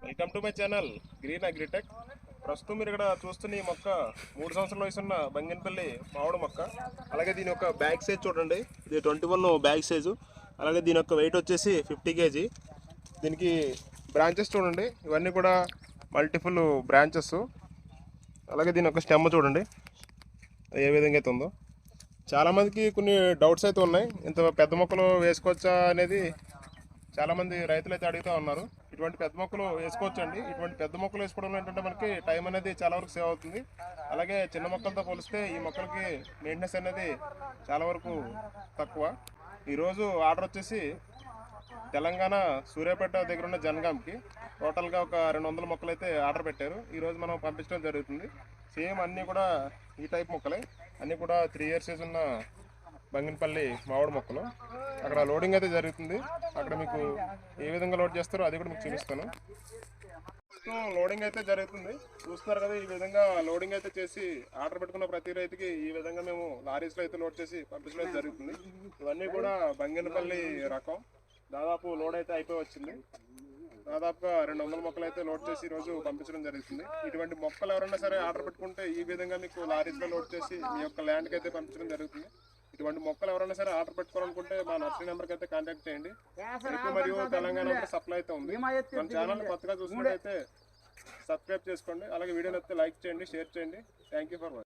Welcome to my channel green agritech. ప్రస్తుతం మీరు ఇక్కడ చూస్తున్న ఈ మొక్క 3 సంవత్సరాల వయసున్న బంగినపల్లి మామిడి మొక్క. అలాగే దీని యొక్క బ్యాగ్ సైజ్ చూడండి, ఇది 21 బ్యాగ్ సైజు. అలాగే దీని యొక్క వెయిట్ వచ్చేసి 50 kg. దీనికి బ్రాంచెస్ చూడండి, ఇవన్నీ కూడా మల్టిపుల్ బ్రాంచెస్. అలాగే దీని యొక్క స్టెమ్ చూడండి ఏ విధంగా అయితే ఉందో. చాలామందికి కొన్ని డౌట్స్ అయితే ఉన్నాయి, ఇంత పెద్ద మొక్కలు వేసుకోవచ్చా అనేది చాలామంది రైతులు అయితే అడుగుతూ ఉన్నారు. ఇటువంటి పెద్ద మొక్కలు వేసుకోవచ్చు అండి. ఇటువంటి పెద్ద మొక్కలు వేసుకోవడం ఏంటంటే మనకి టైం అనేది చాలా వరకు సేవ్ అవుతుంది. అలాగే చిన్న మొక్కలతో పోలిస్తే ఈ మొక్కలకి మెయింటెనెన్స్ అనేది చాలా వరకు తక్కువ. ఈరోజు ఆర్డర్ వచ్చేసి తెలంగాణ సూర్యాపేట దగ్గర ఉన్న జనగాంకి టోటల్గా ఒక 200 మొక్కలు అయితే ఆర్డర్ పెట్టారు. ఈరోజు మనం పంపించడం జరుగుతుంది. సేమ్ అన్నీ కూడా ఈ టైప్ మొక్కలే, అన్నీ కూడా 3 years ఏజ్ ఉన్న బంగినపల్లి మామిడి మొక్కలు. అక్కడ లోడింగ్ అయితే జరుగుతుంది. అక్కడ మీకు ఏ విధంగా లోడ్ చేస్తారో అది కూడా మీకు చూపిస్తాను. లోడింగ్ అయితే జరుగుతుంది, చూస్తున్నారు కదా. ఈ విధంగా లోడింగ్ అయితే చేసి ఆర్డర్ పెట్టుకున్న ప్రతి రైతుకి ఈ విధంగా మేము లారీస్లో అయితే లోడ్ చేసి పంపించడం జరుగుతుంది. ఇవన్నీ కూడా బంగినపల్లి రకం. దాదాపు లోడ్ అయితే అయిపోయి వచ్చింది. దాదాపుగా 200 మొక్కలు అయితే లోడ్ చేసి ఈరోజు పంపించడం జరుగుతుంది. ఇటువంటి మొక్కలు ఎవరైనా సరే ఆర్డర్ పెట్టుకుంటే ఈ విధంగా మీకు లారీస్లో లోడ్ చేసి మీ యొక్క ల్యాండ్కి అయితే పంపించడం జరుగుతుంది. ఇటువంటి మొక్కలు ఎవరైనా సరే ఆర్డర్ పెట్టుకోవాలనుకుంటే మా నర్సరీ నెంబర్కి అయితే కాంటాక్ట్ చేయండి. ఏపీ మరియు తెలంగాణ సప్లై అయితే ఉంది. మన ఛానల్ కొత్తగా చూసినట్టయితే సబ్స్క్రైబ్ చేసుకోండి. అలాగే వీడియోని అయితే లైక్ చేయండి, షేర్ చేయండి. Thank you for watching.